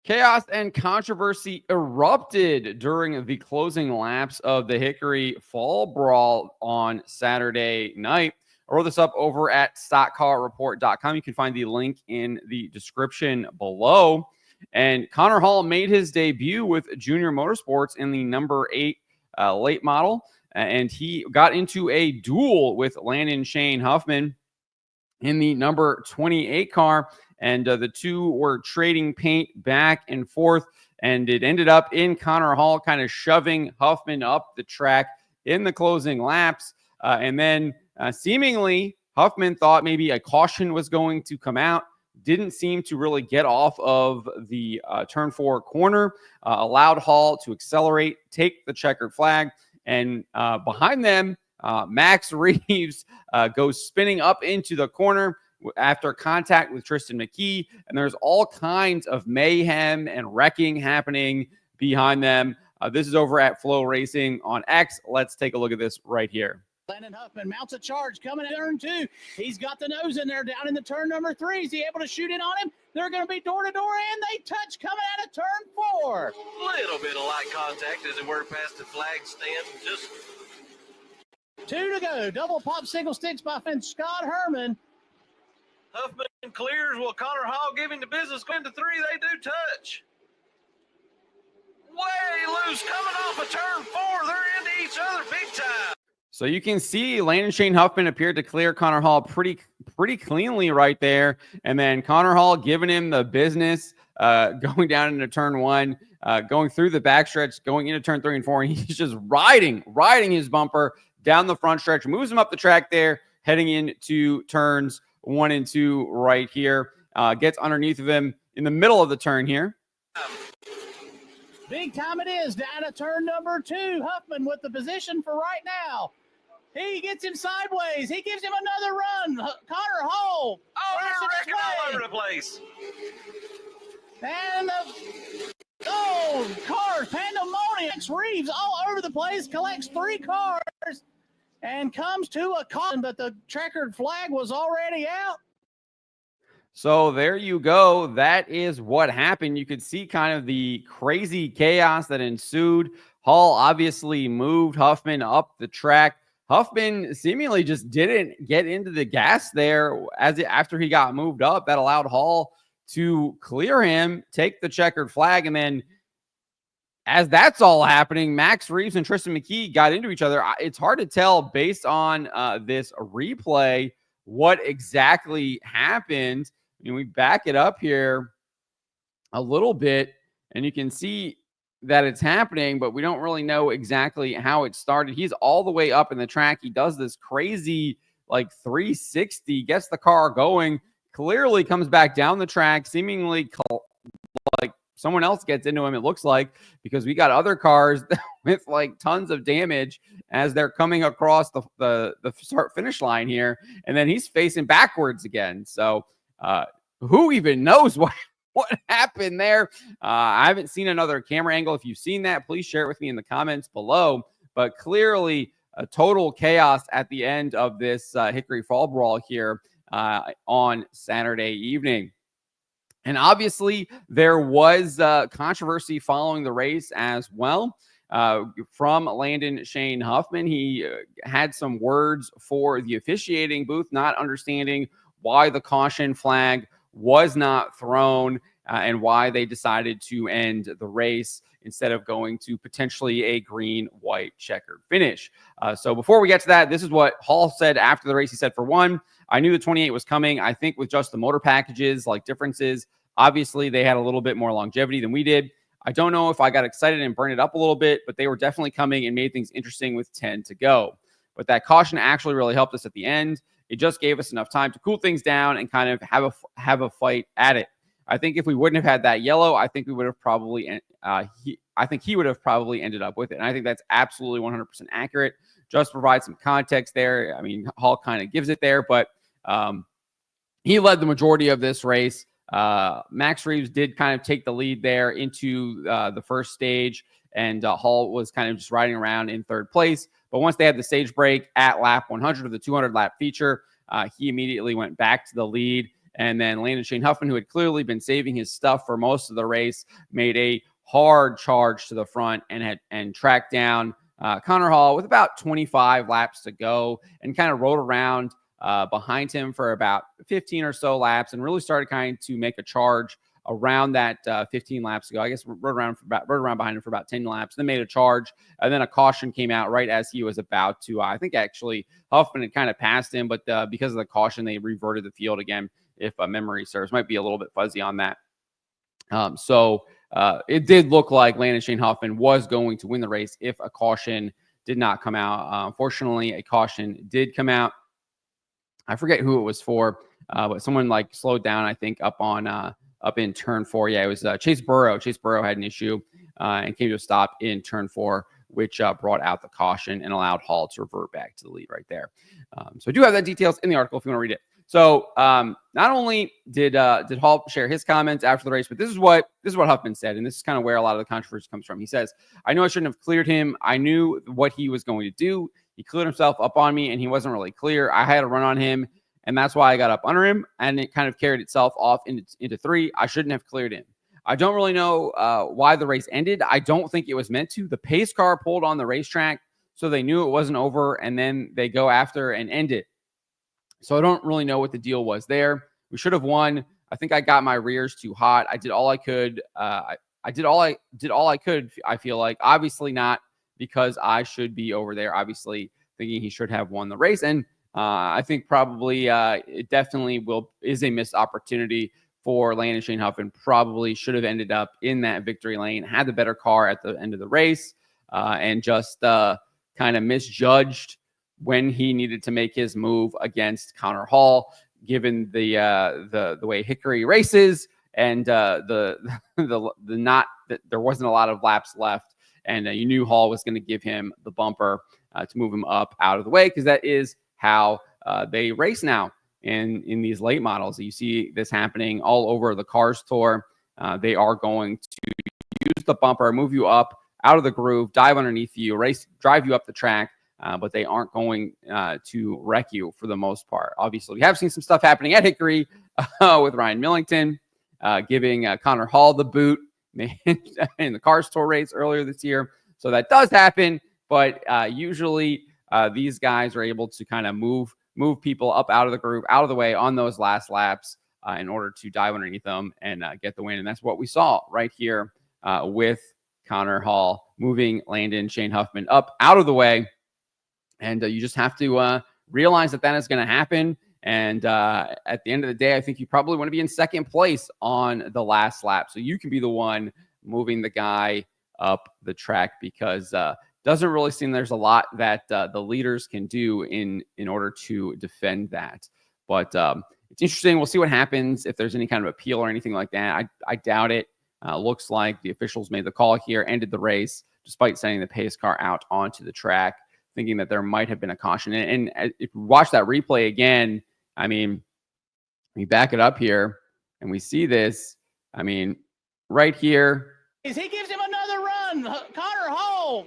Chaos and controversy erupted during the closing laps of the Hickory Fall Brawl on Saturday night. I wrote this up over at stockcarreport.com. You can find the link in the description below. And Connor Hall made his debut with Junior Motorsports in the number 8 late model. And he got into a duel with Landon Shane Huffman in the number 28 car. And the two were trading paint back and forth. And it ended up in Connor Hall kind of shoving Huffman up the track in the closing laps. And then seemingly Huffman thought maybe a caution was going to come out. Didn't seem to really get off of the turn 4 corner. Allowed Hall to accelerate, take the checkered flag. And behind them, Max Reaves goes spinning up into the corner after contact with Tristan McKee, and there's all kinds of mayhem and wrecking happening behind them. This is over at Flow Racing on X. Let's take a look at this right here. Landon Huffman mounts a charge coming in turn 2. He's got the nose in there down in the turn number 3. Is he able to shoot in on him? They're going to be door to door, and they touch coming out of turn 4. Little bit of light contact as it were past the flag stand. Just 2 to go. Double pop single sticks by Scott Herman. Huffman clears. Will Connor Hall giving the business? Going to 3, they do touch. Way loose coming off of turn 4. They're into each other big time. So you can see Landon Shane Huffman appeared to clear Connor Hall pretty cleanly right there. And then Connor Hall giving him the business, going down into turn 1, going through the backstretch, going into turn 3 and 4. And he's just riding his bumper down the front stretch, moves him up the track there, heading into turns 1 and 2 right here. Gets underneath of him in the middle of the turn here. Big time it is down at turn number 2. Huffman with the position for right now. He gets him sideways. He gives him another run. Connor Hall. Oh, they're wrecking all over the place. And cars, pandemonium. Reaves all over the place, collects 3 cars, and comes to a caution, but the checkered flag was already out. So there you go. That is what happened. You could see kind of the crazy chaos that ensued. Hall obviously moved Huffman up the track. Huffman seemingly just didn't get into the gas there after he got moved up. That allowed Hall to clear him, take the checkered flag, and then as that's all happening, Max Reaves and Tristan McKee got into each other. It's hard to tell based on this replay what exactly happened. I mean, we back it up here a little bit, and you can see that it's happening, but we don't really know exactly how it started. He's all the way up in the track. He does this crazy, like 360, gets the car going, clearly comes back down the track, seemingly like someone else gets into him, it looks like, because we got other cars with like tons of damage as they're coming across the start finish line here. And then he's facing backwards again. So who even knows what happened there? I haven't seen another camera angle. If you've seen that, please share it with me in the comments below. But clearly a total chaos at the end of this Hickory Fall Brawl here on Saturday evening. And obviously there was controversy following the race as well from Landon Shane Huffman. He had some words for the officiating booth, not understanding why the caution flag was not thrown and why they decided to end the race instead of going to potentially a green, white, checkered finish. So before we get to that, this is what Hall said after the race. He said, for one, I knew the 28 was coming. I think with just the motor packages, like differences, obviously they had a little bit more longevity than we did. I don't know if I got excited and burned it up a little bit, but they were definitely coming and made things interesting with 10 to go. But that caution actually really helped us at the end. It just gave us enough time to cool things down and kind of have a fight at it. I think if we wouldn't have had that yellow, I think we would have probably he would have probably ended up with it. And I think that's absolutely 100% accurate. Just to provide some context there. I mean, Hall kind of gives it there, but he led the majority of this race. Max Reaves did kind of take the lead there into the first stage, and Hall was kind of just riding around in third place. But once they had the stage break at lap 100 of the 200 lap feature, he immediately went back to the lead And then Landon Shane Huffman, who had clearly been saving his stuff for most of the race, made a hard charge to the front and tracked down Connor Hall with about 25 laps to go, and kind of rode around behind him for about 15 or so laps, and really started kind of to make a charge around that 15 laps ago. I guess rode around behind him for about 10 laps, then made a charge, and then a caution came out right as he was about to. I think actually Huffman had kind of passed him, but because of the caution, they reverted the field again. If memory serves, might be a little bit fuzzy on that. So it did look like Landon Shane Huffman was going to win the race if a caution did not come out. Unfortunately, a caution did come out. I forget who it was for, but someone like slowed down, I think, up in turn 4. Yeah, it was Chase Burrow. Chase Burrow had an issue and came to a stop in turn 4, which brought out the caution and allowed Hall to revert back to the lead right there. So I do have that details in the article if you want to read it. So not only did Hall share his comments after the race, but this is what Huffman said, and this is kind of where a lot of the controversy comes from. He says, "I know I shouldn't have cleared him. I knew what he was going to do. He cleared himself up on me, and he wasn't really clear. I had to run on him, and that's why I got up under him, and it kind of carried itself off into 3. I shouldn't have cleared him. I don't really know why the race ended. I don't think it was meant to. The pace car pulled on the racetrack, so they knew it wasn't over, and then they go after and end it. So I don't really know what the deal was there. We should have won. I think I got my rears too hot. I did all I could. I did all I could. I feel like, obviously not because I should be over there. Obviously thinking he should have won the race, and I think probably it definitely is a missed opportunity for Landon Shane Huffman. Probably should have ended up in that victory lane, had the better car at the end of the race, and just kind of misjudged when he needed to make his move against Connor Hall, given the way Hickory races and the not that there wasn't a lot of laps left, and you knew Hall was going to give him the bumper to move him up out of the way, because that is how they race now in these late models. You see this happening all over the Cars Tour. They are going to use the bumper, move you up out of the groove, dive underneath you, drive you up the track. But they aren't going to wreck you for the most part. Obviously, we have seen some stuff happening at Hickory with Ryan Millington giving Connor Hall the boot in the Cars Tour race earlier this year. So that does happen, but usually these guys are able to kind of move people up out of the groove, out of the way on those last laps in order to dive underneath them and get the win. And that's what we saw right here with Connor Hall moving Landon Shane Huffman up out of the way. And you just have to realize that is going to happen. And at the end of the day, I think you probably want to be in second place on the last lap, so you can be the one moving the guy up the track, because doesn't really seem there's a lot that the leaders can do in order to defend that. But it's interesting. We'll see what happens if there's any kind of appeal or anything like that. I doubt it. Looks like the officials made the call here, ended the race, despite sending the pace car out onto the track, thinking that there might have been a caution. And if we watch that replay again, I mean, we back it up here and we see this. I mean, right here. He gives him another run. Connor Hall.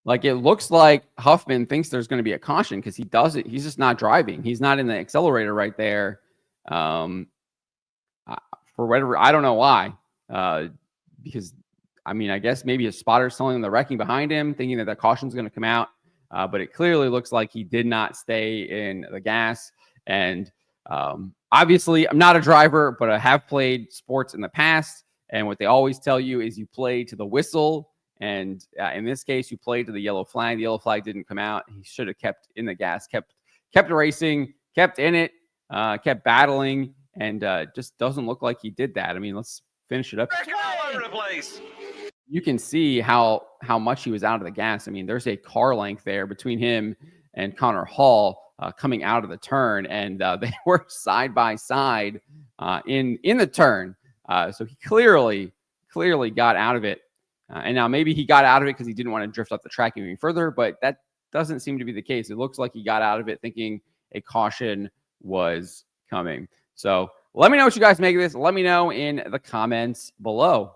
Like, it looks like Huffman thinks there's going to be a caution because he does it. He's just not driving. He's not in the accelerator right there. For whatever, I don't know why. Because I mean, I guess maybe his spotter's telling him the wrecking behind him, thinking that the caution's going to come out. But it clearly looks like he did not stay in the gas. And obviously, I'm not a driver, but I have played sports in the past. And what they always tell you is you play to the whistle. And in this case, you played to the yellow flag. The yellow flag didn't come out. He should have kept in the gas, kept racing, kept in it, kept battling, and just doesn't look like he did that. I mean, let's finish it up. All over the place. You can see how much he was out of the gas. I mean, there's a car length there between him and Connor Hall coming out of the turn, and they were side by side in the turn. So he clearly got out of it. And now maybe he got out of it because he didn't want to drift up the track any further, but that doesn't seem to be the case. It looks like he got out of it thinking a caution was coming. So let me know what you guys make of this. Let me know in the comments below.